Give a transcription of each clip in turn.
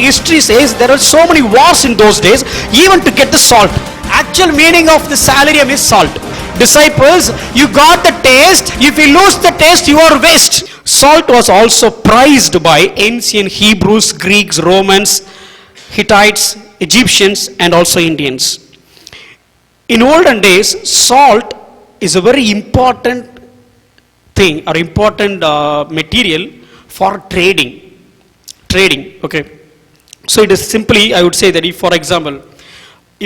history says there are so many wars in those days, even to get the salt. Actual meaning of the salarium is salt. Disciples, you got the taste. If you lose the taste, you are waste. Salt was also prized by ancient Hebrews, Greeks, Romans, Hittites, Egyptians, and also Indians. In olden days, salt is a very important thing or important material for trading. Okay. So it is simply, I would say that if, for example,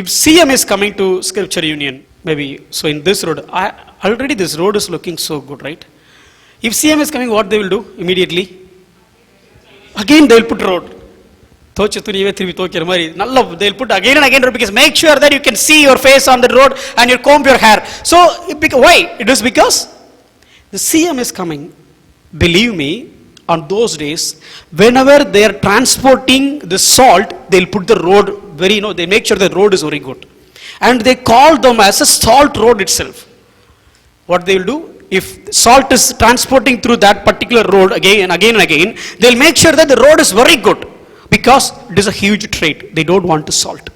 if CM is coming to Scripture Union, maybe, so in this road, already this road is looking so good, right? If CM is coming, what they will do immediately? Again they will put road. They'll put again and again, because make sure that you can see your face on the road and you comb your hair. So why? It is because the CM is coming. Believe me, on those days, whenever they are transporting the salt, they'll put the road very, they make sure the road is very good. And they call them as a salt road itself. What they will do? If salt is transporting through that particular road again and again, they'll make sure that the road is very good. Because it is a huge trade. They don't want to salt.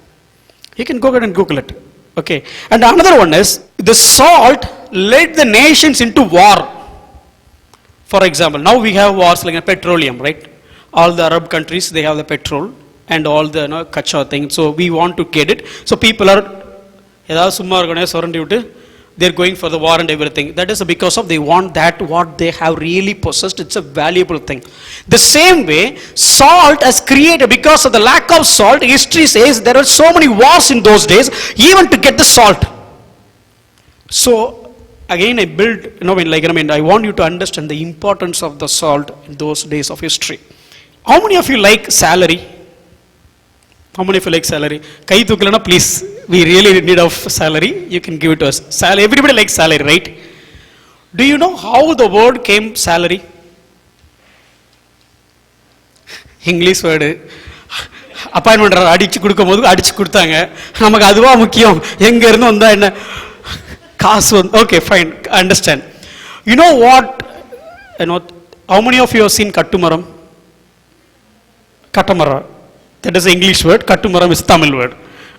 You can go ahead and Google it. Okay. And another one is, the salt led the nations into war. For example, now we have wars like petroleum, right? All the Arab countries, they have the petrol and all the kacha thing. So we want to get it. So people are, they're going for the war and everything. That is because of they want that what they have really possessed. It's a valuable thing. The same way, salt has created, because of the lack of salt, history says there were so many wars in those days, even to get the salt. So again, I want you to understand the importance of the salt in those days of history. How many of you like salary? How many of you like salary? Kai thukalana, please. We really need of salary. You can give it to us. Salary. Everybody likes salary, right? Do you know how the word came, salary? English word. Appointment அடிச்சு கொடுக்கும்போது அடிச்சு கொடுத்தாங்க. நமக்கு அதுவா முக்கியம். எங்க இருந்து வந்தா என்ன? காசு. Okay, fine. Understand. You know what? How many of you have seen Kattumaram? Kattamara. That is the English word. Kattumaram is Tamil word.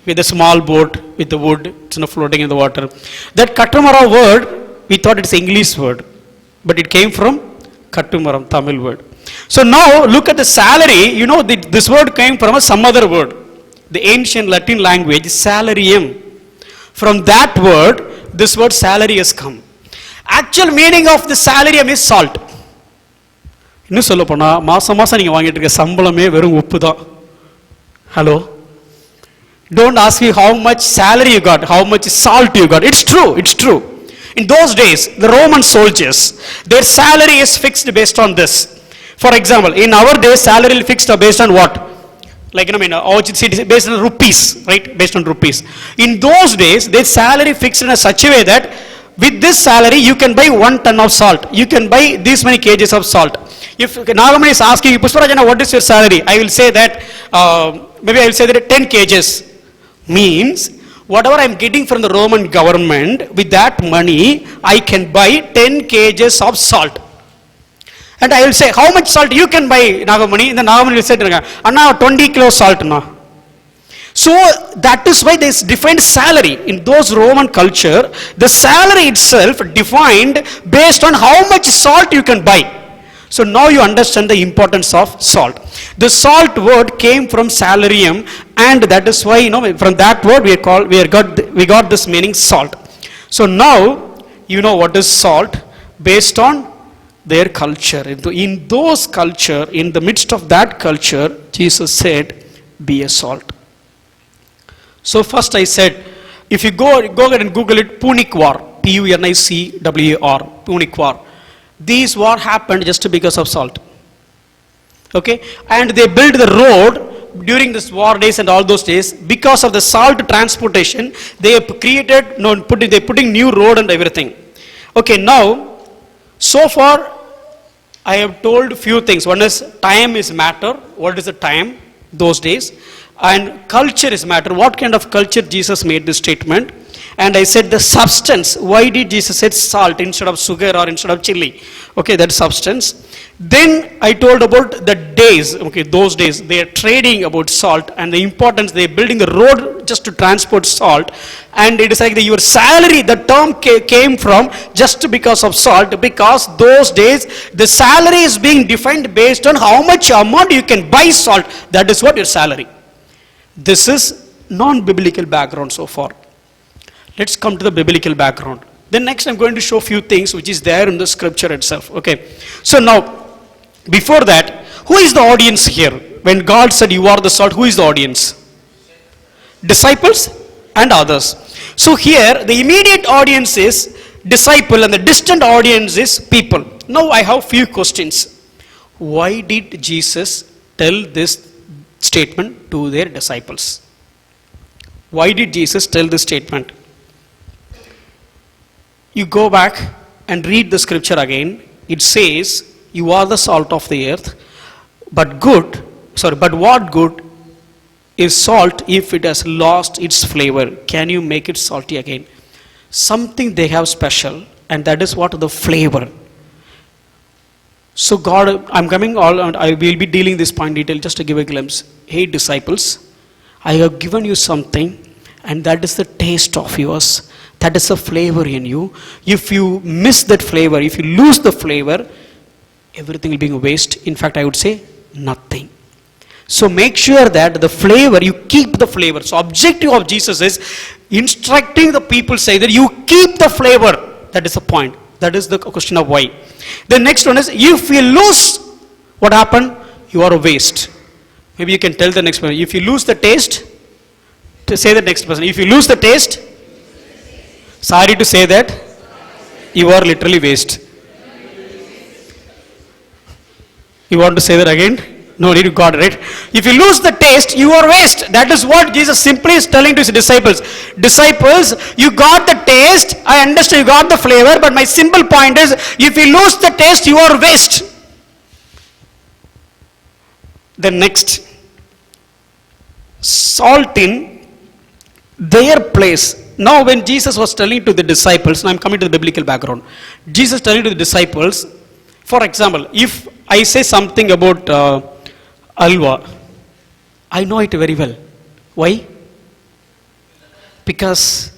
With a small boat with the wood, it's floating in the water. That Kattamara word, we thought it's English word, but it came from Kattumaram, Tamil word. So now look at the salary. This word came from some other word, the ancient Latin language, salarium. From that word, this word salary has come. Actual meaning of the salarium is salt. இன்னும் சொல்ல போனா மாசம் நீங்க வாங்கிட்டு இருக்க சம்பளமே வெறும் உப்பு தான். Hello. Don't ask me how much salary you got, how much salt you got. It's true. In those days, the Roman soldiers, their salary is fixed based on this. For example, in our days, salary is fixed based on what? Based on rupees, right? Based on rupees. In those days, their salary fixed in such a way that with this salary, you can buy 1 ton of salt. You can buy this many kgs of salt. If Nagamani is asking, Pushparaj, what is your salary? I will say that, maybe I will say that 10 kgs. Means, whatever I am getting from the Roman government, with that money, I can buy 10 kgs of salt. And I will say, how much salt you can buy, Nagamani? And the Nagamani will say, Anna, 20 kilos salt. No. So, that is why there is defined salary. In those Roman culture, the salary itself defined based on how much salt you can buy. So now you understand the importance of salt. The salt word came from salarium, and that is why from that word we got this meaning salt. So now you know what is salt based on their culture. In those culture, in the midst of that culture, Jesus said, "Be a salt." So first I said, if you go ahead and Google it, Punic War, Punicwar, Punic War. These war happened just because of salt. Okay, and they built the road during this war days and all those days. Because of the salt transportation, they created, they're putting new road and everything. Okay, now so far I have told few things. One is time is matter. What is the time those days? And culture is matter. What kind of culture Jesus made this statement? And I said the substance. Why did Jesus say salt instead of sugar or instead of chili? Okay, that substance. Then I told about the days, okay, those days, they are trading about salt and the importance, they are building a road just to transport salt. And it is like your salary, the term came from just because of salt, because those days, the salary is being defined based on how much amount you can buy salt. That is what your salary. This is non-biblical background so far. Let's come to the biblical background. Then next I'm going to show few things which is there in the scripture itself. Okay. So now, before that, who is the audience here? When God said you are the salt, who is the audience? Disciples and others. So here, the immediate audience is disciple and the distant audience is people. Now I have few questions. Why did Jesus tell this statement to their disciples? Why did Jesus tell this statement? You go back and read the scripture again. It says, you are the salt of the earth, but what good is salt if it has lost its flavor? Can you make it salty again? Something they have special, and that is what? The flavor. So God, I'm coming all, and I will be dealing this point in detail just to give a glimpse. Hey disciples, I have given you something, and that is the taste of yours. That is the flavor in you. If you miss that flavor, if you lose the flavor, everything will be a waste. In fact, I would say nothing. So make sure that the flavor, you keep the flavor. So objective of Jesus is instructing the people, say that you keep the flavor. That is the point. That is the question of why. The next one is, if you lose, what happened? You are a waste. Maybe you can tell the next person. If you lose the taste, to say the next person. If you lose the taste, sorry to say that, you are literally waste. You want to say that again? No, you got it, right? If you lose the taste, you are waste. That is what Jesus simply is telling to his disciples. Disciples, you got the taste, I understand you got the flavor, but my simple point is, if you lose the taste, you are waste. The next, salt in their place. Now when Jesus was telling to the disciples, now I'm coming to the biblical background. Jesus telling to the disciples, for example, if I say something about alwa, I know it very well. Why? Because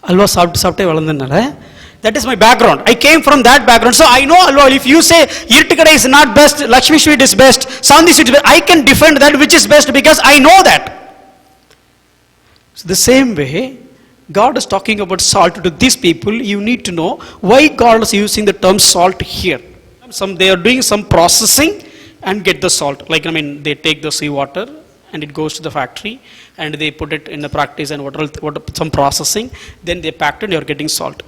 alwa சாப்பிட்டு வளர்ந்தனால. That is my background. I came from that background. So I know alwa. If you say Irtikada is not best, Lakshmi sweet is best, Sandhi sweet is best, I can defend that which is best because I know that. So the same way, God is talking about salt to these people. You need to know why God is using the term salt here. They are doing some processing and get the salt. Like, they take the seawater and it goes to the factory and they put it in the practice and what some processing. Then they packed it and you are getting salt.